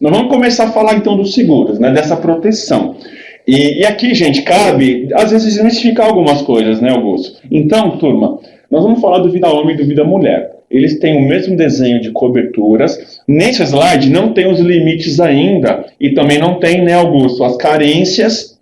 Nós vamos começar a falar então dos seguros, né, dessa proteção. E aqui, gente, cabe, às vezes, desmistificar algumas coisas, né, Augusto? Então, turma, nós vamos falar do Vida Homem e do Vida Mulher. Eles têm o mesmo desenho de coberturas. Nesse slide não tem os limites ainda, e também não tem, né, Augusto, as carências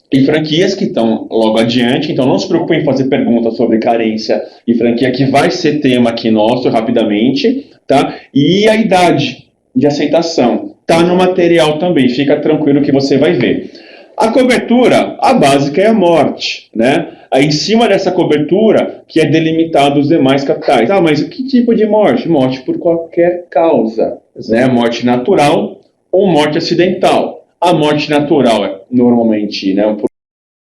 e franquias que estão logo adiante. Então, não se preocupem em fazer perguntas sobre carência e franquia, que vai ser tema aqui nosso rapidamente, tá? E a idade de aceitação está no material também, fica tranquilo que você vai ver. A cobertura, a básica é a morte, né? Aí em cima dessa cobertura que é delimitado os demais capitais. Ah, mas que tipo de morte? Morte por qualquer causa, né? Morte natural ou morte acidental. A morte natural é normalmente, né, por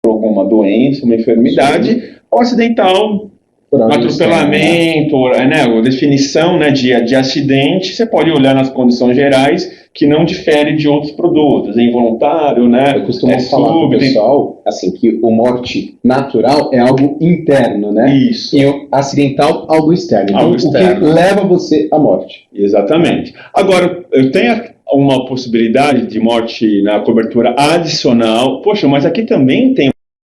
alguma doença, uma enfermidade, ou acidental, um atropelamento, né, a definição, né, de acidente, você pode olhar nas condições gerais, que não difere de outros produtos, é involuntário, né? Eu costumo falar para o pessoal, assim, que o morte natural é algo interno, né? Isso. E o acidental, algo externo. Então, algo externo. O que leva você à morte. Exatamente. Agora, eu tenho uma possibilidade de morte na cobertura adicional. Poxa, mas aqui também tem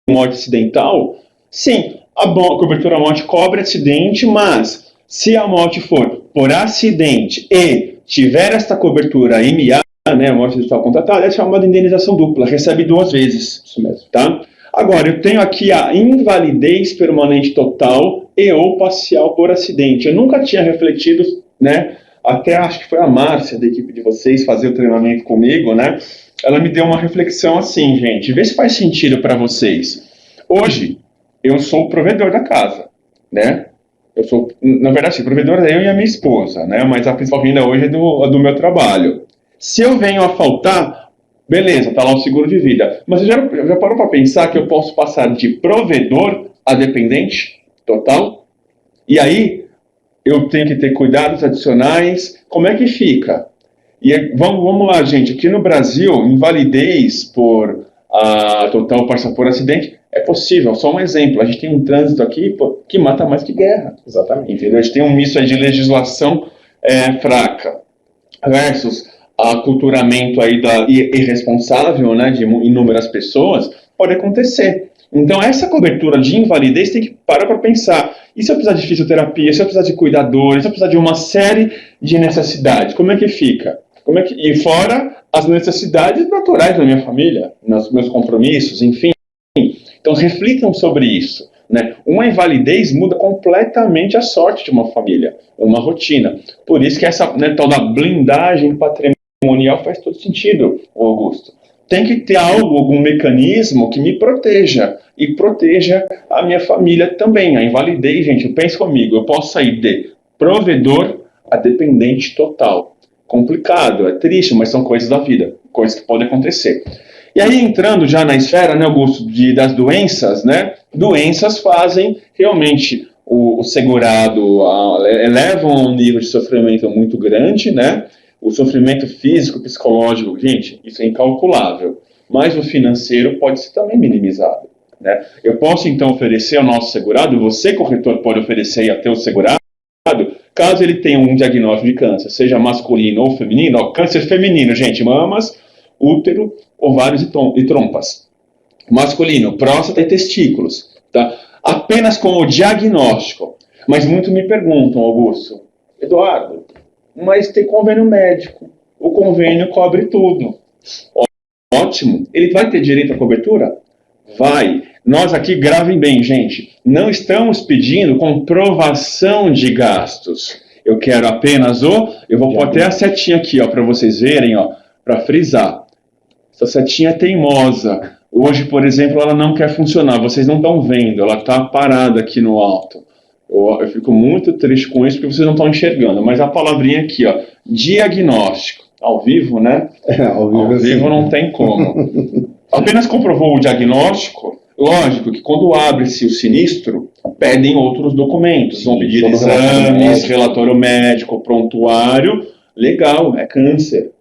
morte acidental? Sim, a cobertura morte cobre acidente, mas se a morte for por acidente e tiver esta cobertura MA, né, morte acidental contratada, é chamada de indenização dupla, recebe 2 vezes. Isso mesmo. Tá? Agora, eu tenho aqui a invalidez permanente total e ou parcial por acidente. Eu nunca tinha refletido, né? Até acho que foi a Márcia, da equipe de vocês, fazer o treinamento comigo, né? Ela me deu uma reflexão assim, gente, vê se faz sentido para vocês. Hoje, eu sou o provedor da casa, né? Eu sou, na verdade, o provedor é eu e a minha esposa, né? Mas a principal renda hoje é do meu trabalho. Se eu venho a faltar, beleza, tá lá o seguro de vida. Mas você já parou para pensar que eu posso passar de provedor a dependente total? E aí, eu tenho que ter cuidados adicionais. Como é que fica? E vamos lá, gente. Aqui no Brasil, invalidez por total parcial por acidente é possível. Só um exemplo. A gente tem um trânsito aqui que mata mais que guerra. Exatamente. Entendeu? A gente tem um misto aí de legislação fraca versus aculturamento aí da irresponsável, né, de inúmeras pessoas, pode acontecer. Então, essa cobertura de invalidez tem que parar para pensar. E se eu precisar de fisioterapia, se eu precisar de cuidadores, se eu precisar de uma série de necessidades, como é que fica? E fora as necessidades naturais da minha família, nos meus compromissos, enfim. Então, reflitam sobre isso. Né? Uma invalidez muda completamente a sorte de uma família, uma rotina. Por isso que essa, né, tal da blindagem patrimonial faz todo sentido, Augusto. Tem que ter algum mecanismo que me proteja e proteja a minha família também. A invalidez, gente, pensa comigo, eu posso sair de provedor a dependente total. Complicado, é triste, mas são coisas da vida, coisas que podem acontecer. E aí, entrando já na esfera, né, Augusto, das doenças, né? Doenças fazem realmente o segurado, elevam a um nível de sofrimento muito grande, né? O sofrimento físico, psicológico, gente, isso é incalculável. Mas o financeiro pode ser também minimizado, né? Eu posso, então, oferecer ao nosso segurado, você, corretor, pode oferecer até o segurado, caso ele tenha um diagnóstico de câncer, seja masculino ou feminino, ó, câncer feminino, gente, mamas, útero, ovários e trompas. Masculino, próstata e testículos. Tá? Apenas com o diagnóstico. Mas muito me perguntam, Augusto, Eduardo, mas tem convênio médico. O convênio cobre tudo. Ótimo. Ele vai ter direito à cobertura? Vai. Nós aqui, gravem bem, gente, não estamos pedindo comprovação de gastos. Eu quero apenas eu vou pôr até a setinha aqui, ó, para vocês verem, ó, para frisar. Essa setinha é teimosa. Hoje, por exemplo, ela não quer funcionar. Vocês não estão vendo, ela está parada aqui no alto. Eu fico muito triste com isso, porque vocês não estão enxergando. Mas a palavrinha aqui, ó, diagnóstico. Ao vivo, né? Ao vivo não tem como. Apenas comprovou o diagnóstico. Lógico que quando abre-se o sinistro, pedem outros documentos. Vão pedir exames, relatório médico, prontuário. Legal, é câncer.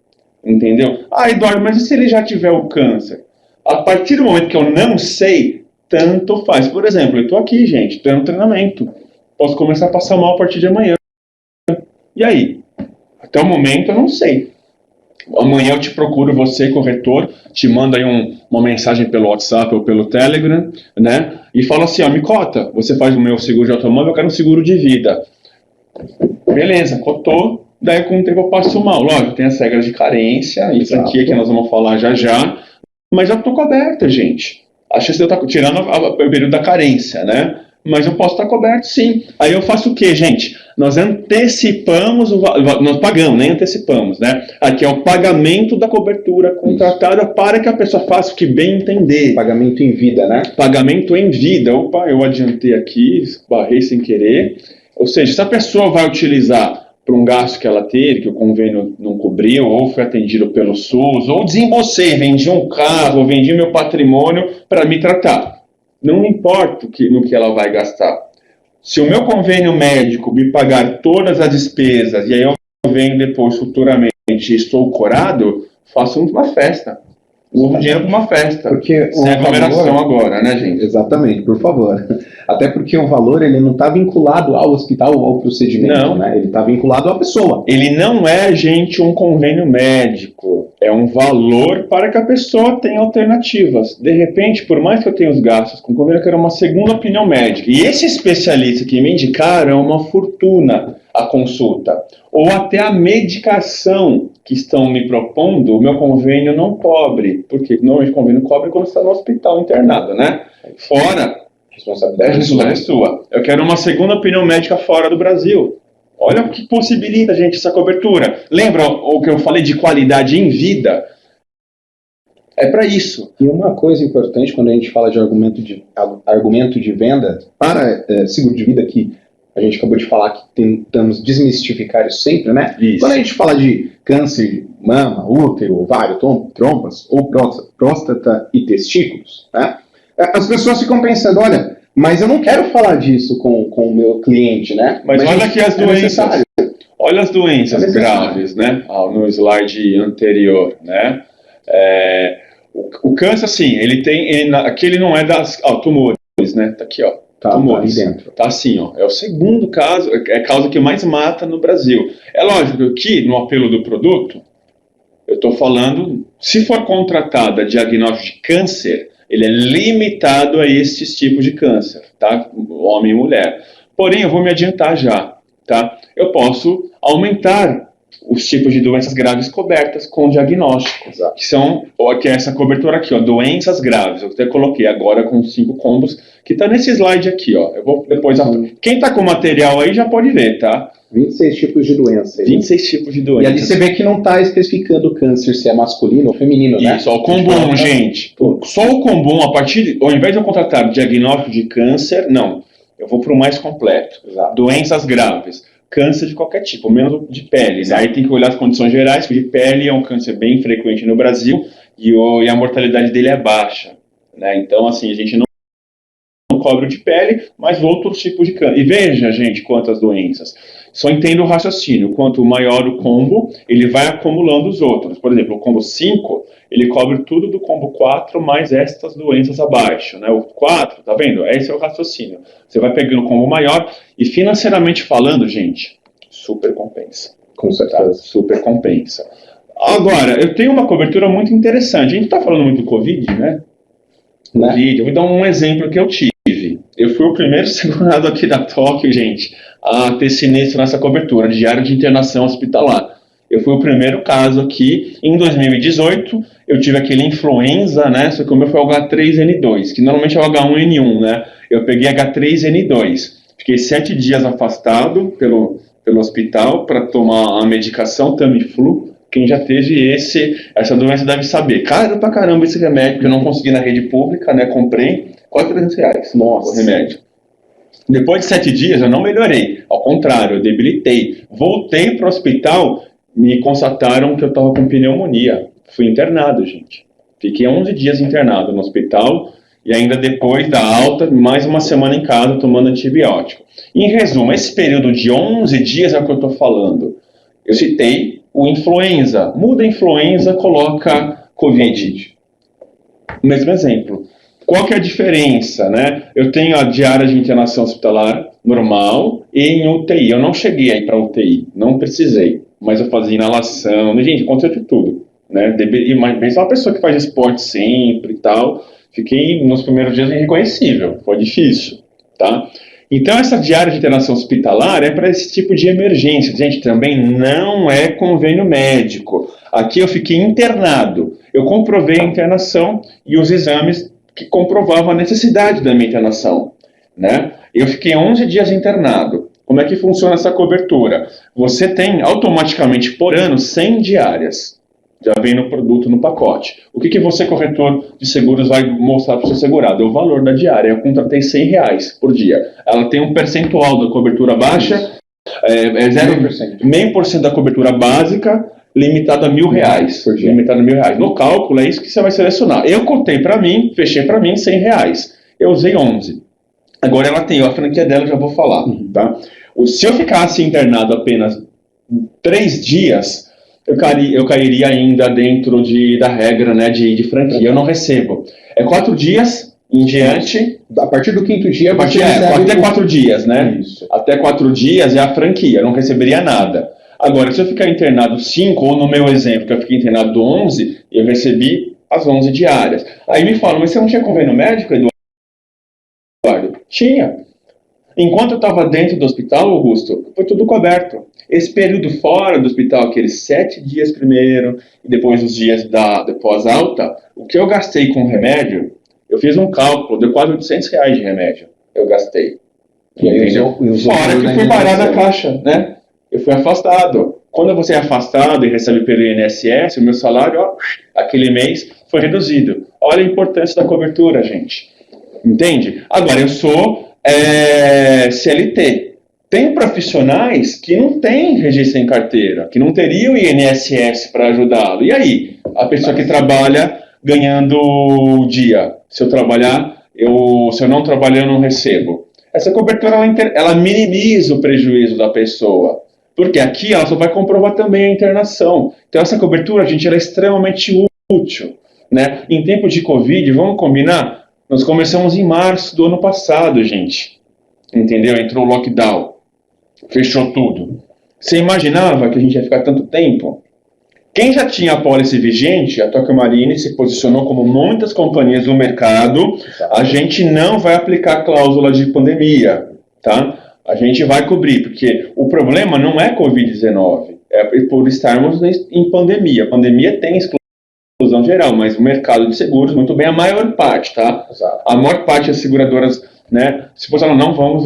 Entendeu? Ah, Eduardo, mas e se ele já tiver o câncer? A partir do momento que eu não sei, tanto faz. Por exemplo, eu estou aqui, gente, estou no treinamento. Posso começar a passar mal a partir de amanhã. E aí? Até o momento eu não sei. Amanhã eu te procuro, você, corretor, te manda aí uma mensagem pelo WhatsApp ou pelo Telegram, né? E fala assim, ó, me cota, você faz o meu seguro de automóvel, eu quero um seguro de vida. Beleza, cotou, daí com o tempo eu passo mal. Lógico, tem as regras de carência, isso aqui é que nós vamos falar já já, mas já estou coberto, gente. Acho que você está tirando o período da carência, né? Mas eu posso estar coberto, sim. Aí eu faço o quê, gente? Nós antecipamos, nós pagamos, nem antecipamos, né? Aqui é o pagamento da cobertura contratada para que a pessoa faça o que bem entender. Pagamento em vida, né? Pagamento em vida. Opa, eu adiantei aqui, barrei sem querer. Ou seja, se a pessoa vai utilizar para um gasto que ela teve, que o convênio não cobriu, ou foi atendido pelo SUS, ou desembolsei, vendi um carro, vendi meu patrimônio para me tratar. Não importa no que ela vai gastar. Se o meu convênio médico me pagar todas as despesas e aí eu venho depois, futuramente, e estou corado, faço uma festa. Uso dinheiro para uma festa. Porque sem aglomeração agora, né, gente? Exatamente, por favor. Até porque o valor ele não está vinculado ao hospital ou ao procedimento, não. Né? Ele está vinculado à pessoa. Ele não é, gente, um convênio médico. É um valor para que a pessoa tenha alternativas. De repente, por mais que eu tenha os gastos com convênio, eu quero uma segunda opinião médica. E esse especialista que me indicaram é uma fortuna a consulta. Ou até a medicação que estão me propondo, o meu convênio não cobre. Porque normalmente o convênio cobre quando você está no hospital internado, né? Fora, responsabilidade sua. Eu quero uma segunda opinião médica fora do Brasil. Olha o que possibilita, gente, essa cobertura. Lembra o que eu falei de qualidade em vida? É para isso. E uma coisa importante quando a gente fala de argumento de venda para seguro de vida, que a gente acabou de falar que tentamos desmistificar isso sempre, né? Isso. Quando a gente fala de câncer de mama, útero, ovário, trompas, ou próstata e testículos, né? As pessoas ficam pensando, olha, mas eu não quero falar disso com o meu cliente, né? Mas olha aqui as doenças. Olha as doenças graves, né? No slide anterior, né? O câncer, assim, aqui ele não é das tumores, né? Tá aqui, ó. Tumores. Tá aí dentro. Tá assim, ó. É o segundo caso, é a causa que mais mata no Brasil. É lógico que no apelo do produto, eu estou falando, se for contratada diagnóstico de câncer, ele é limitado a esses tipos de câncer, tá? Homem e mulher. Porém, eu vou me adiantar já, tá? Eu posso aumentar os tipos de doenças graves cobertas com diagnóstico, que é essa cobertura aqui, ó, doenças graves. Eu até coloquei agora com 5 combos, que tá nesse slide aqui, ó. Eu vou depois... Quem tá com material aí já pode ver, tá? 26 tipos de doenças. 26 tipos de doenças. E ali você vê que não está especificando o câncer, se é masculino ou feminino, né? Isso, ó, o combo 1, gente. Só o combo 1, ao invés de eu contratar diagnóstico de câncer, não. Eu vou para o mais completo. Exato. Doenças graves. Câncer de qualquer tipo, menos de pele. Né? Aí tem que olhar as condições gerais, porque de pele é um câncer bem frequente no Brasil e a mortalidade dele é baixa. Né? Então, assim, a gente não cobre o de pele, mas outros tipos de câncer. E veja, gente, quantas doenças. Só entenda o raciocínio. Quanto maior o combo, ele vai acumulando os outros. Por exemplo, o combo 5, ele cobre tudo do combo 4, mais estas doenças abaixo. Né? O 4, tá vendo? Esse é o raciocínio. Você vai pegando o combo maior e financeiramente falando, gente, super compensa. Com certeza. Tá? Super compensa. Agora, eu tenho uma cobertura muito interessante. A gente está falando muito do Covid, né? Covid. Eu vou dar um exemplo que eu tive. Eu fui o primeiro segurado aqui da Tóquio, gente, a ter sinistro nessa cobertura, diário de internação hospitalar. Eu fui o primeiro caso aqui. Em 2018, eu tive aquele influenza, né? Só que o meu foi o H3N2, que normalmente é o H1N1, né? Eu peguei H3N2. Fiquei 7 dias afastado pelo hospital para tomar a medicação Tamiflu. Quem já teve essa doença deve saber. Caro pra caramba esse remédio, que eu não consegui na rede pública, né? Comprei, quase R$300. Nossa, o remédio. Depois de 7 dias eu não melhorei. Ao contrário, eu debilitei. Voltei pro hospital, me constataram que eu estava com pneumonia. Fui internado, gente. Fiquei 11 dias internado no hospital e ainda depois da alta, mais uma semana em casa tomando antibiótico. Em resumo, esse período de 11 dias é o que eu estou falando. Eu citei o influenza. Muda a influenza, coloca Covid. Mesmo exemplo. Qual que é a diferença, né? Eu tenho a diária de internação hospitalar normal e em UTI. Eu não cheguei aí para UTI, não precisei. mas eu fazia inalação, gente, aconteceu de tudo, né? Mas uma pessoa que faz esporte sempre e tal, fiquei nos primeiros dias irreconhecível, foi difícil, tá? Então essa diária de internação hospitalar é para esse tipo de emergência, gente, também não é convênio médico. Aqui eu fiquei internado, eu comprovei a internação e os exames que comprovavam a necessidade da minha internação, né? Eu fiquei 11 dias internado. Como é que funciona essa cobertura? Você tem automaticamente por ano 100 diárias. Já vem no produto, no pacote. O que você, corretor de seguros, vai mostrar para o seu segurado? É o valor da diária. Eu contratei R$100 por dia. Ela tem um percentual da cobertura baixa, meio por cento da cobertura básica, limitado a R$1.000 por dia. Limitado a R$1.000. No cálculo, é isso que você vai selecionar. Eu contei para mim, fechei para mim R$100. Eu usei 11. Agora ela tem, a franquia dela eu já vou falar, tá? Se eu ficasse internado apenas 3 dias, eu cairia ainda dentro da regra, né, de franquia. Eu não recebo. É 4 dias em diante. A partir do 5º dia, até 4 dias, né? Isso. Até 4 dias é a franquia, eu não receberia nada. Agora, se eu ficar internado 5, ou no meu exemplo, que eu fiquei internado 11, eu recebi as 11 diárias. Aí me falam, mas você não tinha convênio médico, Eduardo? Tinha. Enquanto eu estava dentro do hospital, Augusto, foi tudo coberto. Esse período fora do hospital, aqueles 7 dias primeiro, e depois os dias da pós-alta, o que eu gastei com remédio, eu fiz um cálculo, deu quase R$800 de remédio. Eu gastei. Fora que fui parar na caixa, né? Eu fui afastado. Quando você é afastado e recebe pelo INSS, o meu salário, ó, aquele mês, foi reduzido. Olha a importância da cobertura, gente. Entende? Agora, eu sou CLT. Tem profissionais que não têm registro em carteira, que não teriam INSS para ajudá-lo. E aí? A pessoa que trabalha ganhando o dia. Se eu trabalhar, se eu não trabalhar, eu não recebo. Essa cobertura, ela minimiza o prejuízo da pessoa. Porque aqui ela só vai comprovar também a internação. Então essa cobertura, gente, ela é extremamente útil, né? Em tempo de Covid, vamos combinar? Nós começamos em março do ano passado, gente. Entendeu? Entrou o lockdown. Fechou tudo. Você imaginava que a gente ia ficar tanto tempo? Quem já tinha a pólice vigente, a Tokio Marine se posicionou como muitas companhias do mercado, a gente não vai aplicar a cláusula de pandemia, tá? A gente vai cobrir, porque o problema não é Covid-19, é por estarmos em pandemia. A pandemia tem exclusão geral, mas o mercado de seguros, muito bem, a maior parte, tá? Exato. A maior parte das seguradoras, né, se você não vamos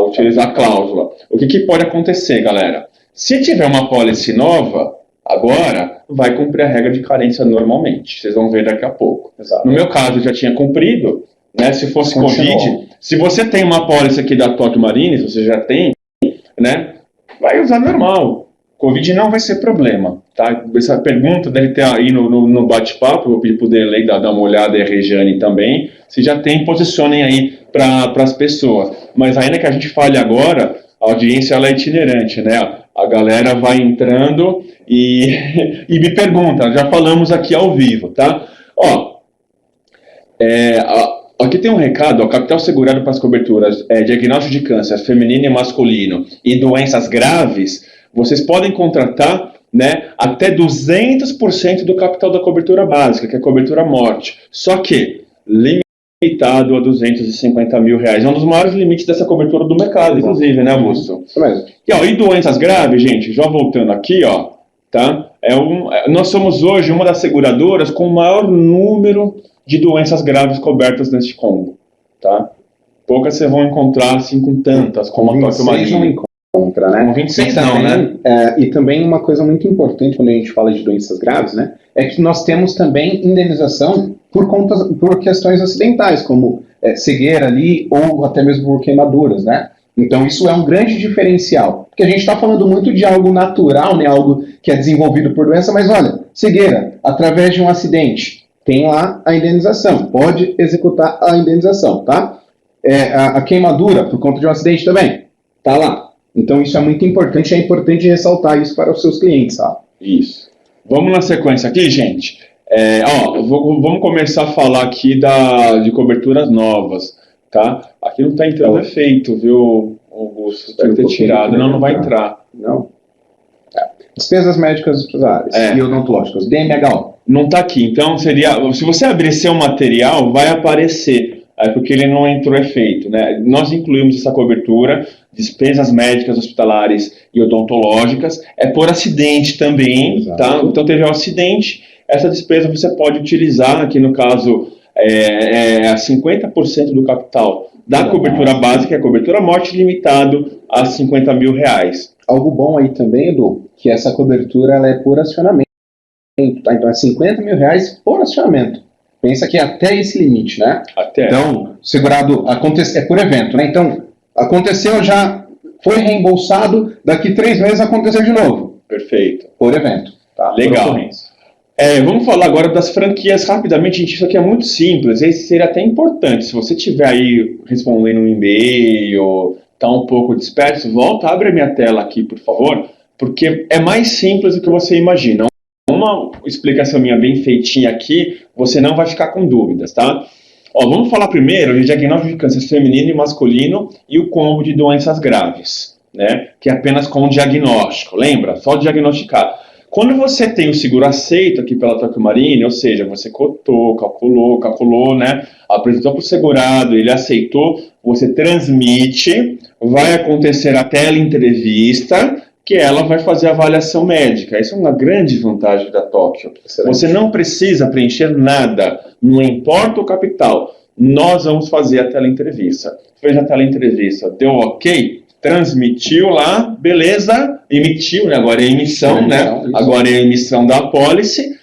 utilizar a cláusula. O que pode acontecer, galera? Se tiver uma pólice nova, agora vai cumprir a regra de carência normalmente. Vocês vão ver daqui a pouco. Exato. No meu caso, eu já tinha cumprido, né? Se fosse Covid, se você tem uma pólice aqui da Tokio Marine, se você já tem, né? Vai usar normal. Covid não vai ser problema, tá? Essa pergunta deve ter aí no bate-papo, eu vou pedir para o Derlei dar uma olhada e a Regiane também. Se já tem, posicionem aí para as pessoas. Mas ainda que a gente fale agora, a audiência ela é itinerante, né? A galera vai entrando e me pergunta, já falamos aqui ao vivo, tá? Ó, aqui tem um recado, ó, capital segurado para as coberturas, diagnóstico de câncer feminino e masculino e doenças graves, vocês podem contratar, né, até 200% do capital da cobertura básica, que é a cobertura morte. Só que, limitado a R$250 mil. É um dos maiores limites dessa cobertura do mercado, inclusive, né, Augusto? Isso mesmo. E doenças graves, gente, já voltando aqui, ó, tá? Nós somos hoje uma das seguradoras com o maior número de doenças graves cobertas neste combo, tá? Poucas vocês vão encontrar, assim, com tantas, como a Tokio Marine. Né? Com 26 não, né? E também uma coisa muito importante quando a gente fala de doenças graves, né? É que nós temos também indenização por questões acidentais, como cegueira ali, ou até mesmo por queimaduras, né? Então isso é um grande diferencial, porque a gente está falando muito de algo natural, né? Algo que é desenvolvido por doença, mas olha, cegueira, através de um acidente, tem lá a indenização, pode executar a indenização, tá? A queimadura, por conta de um acidente também, tá lá. Então isso é muito importante, é importante ressaltar isso para os seus clientes, tá? Isso. Vamos na sequência aqui, gente. Vamos começar a falar aqui de coberturas novas, tá? Aqui não está entrando efeito, viu, Augusto? Deve ter tirado. Não vai entrar. Não? Despesas médicas hospitalares e odontológicas, DMHO. Não está aqui. Então, seria, se você abrir seu material, vai aparecer, porque ele não entrou efeito. Né? Nós incluímos essa cobertura, despesas médicas hospitalares e odontológicas, por acidente também. Tá? Então, teve um acidente, essa despesa você pode utilizar, aqui no caso, 50% do capital da cobertura básica, a cobertura morte, limitado a R$50 mil. Algo bom aí também, Edu, que essa cobertura ela é por acionamento, tá? Então é R$50 mil por acionamento. Pensa que é até esse limite, né? Então, segurado, é por evento, né? Então, aconteceu, já foi reembolsado, daqui 3 meses aconteceu de novo. Perfeito. Por evento. Tá? Legal. Vamos falar agora das franquias rapidamente, gente. Isso aqui é muito simples, esse seria até importante. Se você estiver aí respondendo um e-mail, está um pouco disperso, volta, abre a minha tela aqui, por favor, porque é mais simples do que você imagina. Uma explicação minha bem feitinha aqui, você não vai ficar com dúvidas, tá? Vamos falar primeiro de diagnóstico de câncer feminino e masculino e o combo de doenças graves, né? Que é apenas com diagnóstico, lembra? Só diagnosticar. Quando você tem o seguro aceito aqui pela Tokio Marine, ou seja, você cotou, calculou, né? Apresentou para o segurado, ele aceitou, você transmite, vai acontecer a teleentrevista, que ela vai fazer a avaliação médica. Essa é uma grande vantagem da Tóquio. Você não precisa preencher nada, não importa o capital. Nós vamos fazer a teleentrevista. Fez a teleentrevista, deu ok, transmitiu lá, beleza, emitiu, né? Agora é emissão, né? Isso. Agora é a emissão da apólice,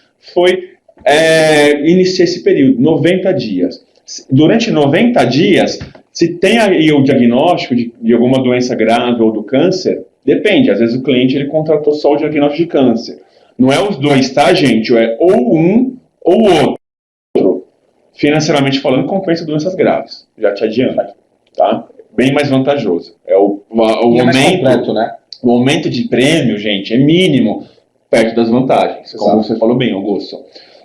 iniciar esse período, 90 dias. Durante 90 dias, se tem aí o diagnóstico de alguma doença grave ou do câncer, depende, às vezes o cliente ele contratou só o diagnóstico de câncer. Não é os dois, tá, gente? É ou um ou o outro. Financeiramente falando, compensa doenças graves. Já te adianto, tá? Bem mais vantajoso. O aumento, mais completo, né? O aumento de prêmio, gente, é mínimo perto das vantagens. Exato. Como você falou bem, Augusto.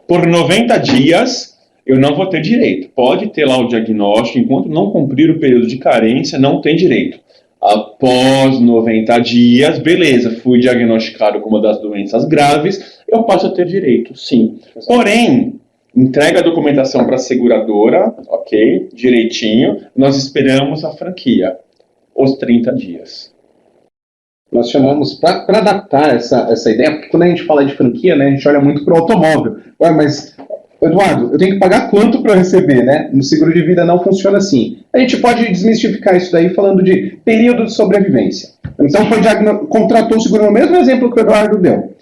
Por 90 dias, eu não vou ter direito. Pode ter lá o diagnóstico, enquanto não cumprir o período de carência, não tem direito. Após 90 dias, beleza, fui diagnosticado com uma das doenças graves, eu passo a ter direito, sim. Porém, entrega a documentação para a seguradora, ok, direitinho, nós esperamos a franquia, os 30 dias. Nós chamamos, para adaptar essa ideia, porque quando a gente fala de franquia, né, a gente olha muito para o automóvel. Ué, mas, Eduardo, eu tenho que pagar quanto para receber, né? No seguro de vida não funciona assim. A gente pode desmistificar isso daí falando de período de sobrevivência. Então, contratou o seguro no mesmo exemplo que o Eduardo deu.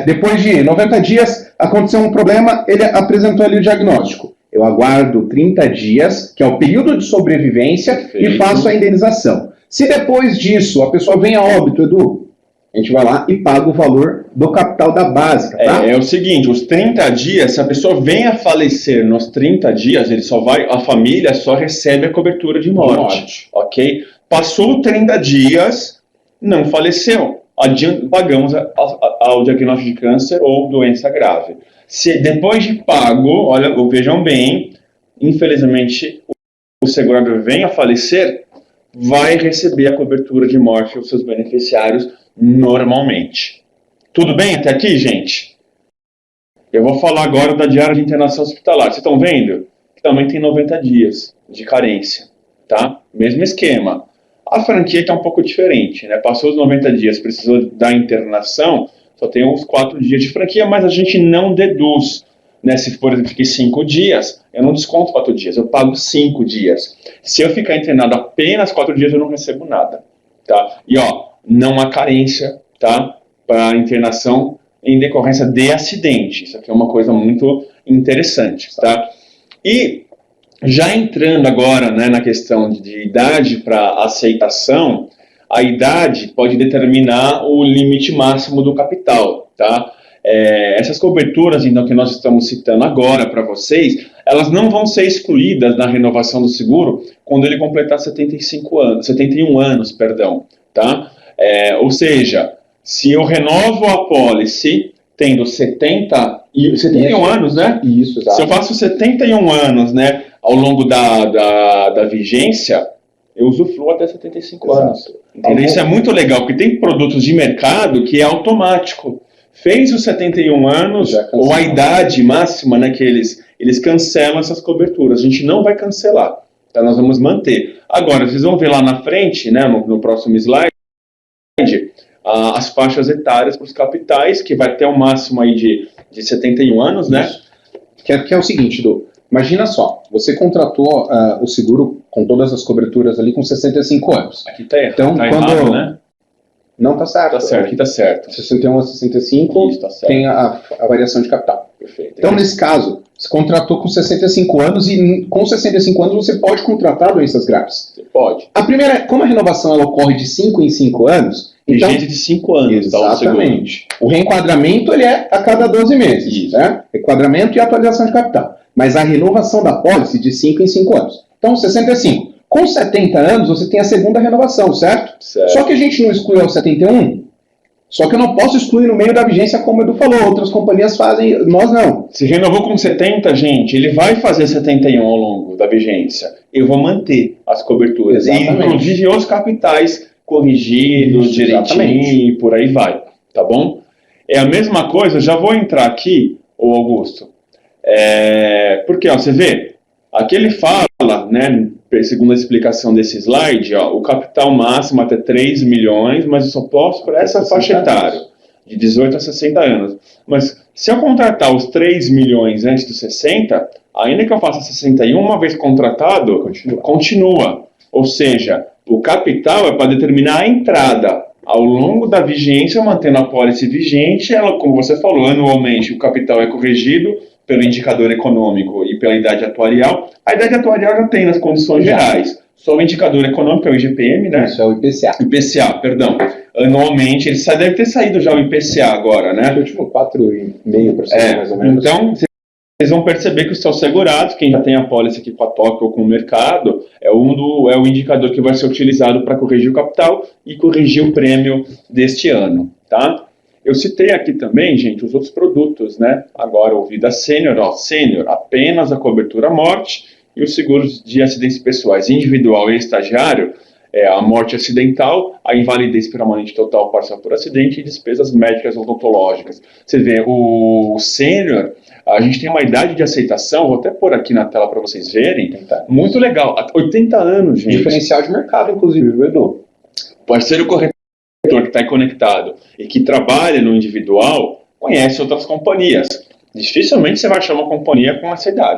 Depois de 90 dias, aconteceu um problema, ele apresentou ali o diagnóstico. Eu aguardo 30 dias, que é o período de sobrevivência, perfeito, e faço a indenização. Se depois disso a pessoa vem a óbito, Edu, a gente vai lá e paga o valor do capital da básica, tá? É o seguinte, os 30 dias, se a pessoa vem a falecer nos 30 dias, a família só recebe a cobertura de morte. Ok? Passou 30 dias, não faleceu. Pagamos ao diagnóstico de câncer ou doença grave. Se depois de pago, vejam bem, infelizmente o segurado vem a falecer, vai receber a cobertura de morte aos seus beneficiários normalmente. Tudo bem até aqui, gente? Eu vou falar agora da diária de internação hospitalar. Vocês estão vendo? Que também tem 90 dias de carência, tá? Mesmo esquema. A franquia que é um pouco diferente, né? Passou os 90 dias, precisou da internação, só tem uns 4 dias de franquia, mas a gente não deduz, né? Se, por exemplo, fiquei 5 dias, eu não desconto 4 dias, eu pago 5 dias. Se eu ficar internado apenas 4 dias, eu não recebo nada, tá? E, não há carência, tá? Para internação em decorrência de acidente. Isso aqui é uma coisa muito interessante, tá? E já entrando agora, né, na questão de idade para aceitação, a idade pode determinar o limite máximo do capital, tá? Essas coberturas, então, que nós estamos citando agora para vocês, elas não vão ser excluídas na renovação do seguro quando ele completar 71 anos, tá? Ou seja, se eu renovo a apólice tendo 71 anos, né? Isso, exato. Se eu faço 71 anos, né, ao longo da vigência, eu usufruo até 75 anos. Entendeu? Isso é muito legal, porque tem produtos de mercado que é automático. Fez os 71 anos, ou a idade máxima, né, que eles cancelam essas coberturas. A gente não vai cancelar, tá? Nós vamos manter. Agora, vocês vão ver lá na frente, né, no próximo slide, as faixas etárias para os capitais, que vai ter um máximo aí de 71 anos, né? Que é o seguinte, Du, imagina só, você contratou o seguro com todas as coberturas ali com 65 anos. Aqui tá errado, então, errado, né? Não tá certo. Tá certo, aqui tá certo. 61 a 65 Isso, tá certo. tem a variação de capital. Perfeito. Então, nesse caso, você contratou com 65 anos e com 65 anos você pode contratar doenças graves. Você pode. A primeira, como a renovação ela ocorre de 5 em 5 anos... Então, de 5 anos. Exatamente. O reenquadramento ele é a cada 12 meses. Isso. Né? Reenquadramento e atualização de capital. Mas a renovação da pólice de 5 em 5 anos. Então, 65. Com 70 anos, você tem a segunda renovação, certo? Só que a gente não exclui aos 71. Só que eu não posso excluir no meio da vigência, como o Edu falou. Outras companhias fazem, nós não. Se renovou com 70, gente, ele vai fazer 71 ao longo da vigência. Eu vou manter as coberturas. E, inclusive, os capitais corrigidos, direitinho, e por aí vai. Tá bom? É a mesma coisa, já vou entrar aqui, ô Augusto. Porque, ó, você vê, aqui ele fala, né, segundo a explicação desse slide, ó, o capital máximo até 3 milhões, mas eu só posso para essa faixa etária, de 18 a 60 anos. Mas se eu contratar os 3 milhões antes dos 60, ainda que eu faça 61, uma vez contratado, continua. Ou seja, o capital é para determinar a entrada. Ao longo da vigência, mantendo a pólice vigente, ela, como você falou, anualmente o capital é corrigido pelo indicador econômico e pela idade atuarial. A idade atuarial já tem nas condições gerais. Só o indicador econômico é o IGPM, né? Isso é o IPCA. IPCA, perdão. Anualmente, ele deve ter saído já o IPCA agora, né? O último 4,5%, mais ou menos. Então, vocês vão perceber que os seus segurados, quem já tem a pólice aqui com a Tóquio ou com o mercado, é o indicador que vai ser utilizado para corrigir o capital e corrigir o prêmio deste ano, tá? Eu citei aqui também, gente, os outros produtos, né? Agora, o Vida Sênior, Sênior, apenas a cobertura morte e os seguros de acidentes pessoais individual e estagiário, a morte acidental, a invalidez permanente total parcial por acidente e despesas médicas odontológicas. Você vê, o Sênior, a gente tem uma idade de aceitação, vou até pôr aqui na tela para vocês verem, muito legal, 80 anos, gente. Diferencial de mercado, inclusive, viu, Edu? Parceiro corretor que está conectado e que trabalha no individual, conhece outras companhias. Dificilmente você vai achar uma companhia com essa idade.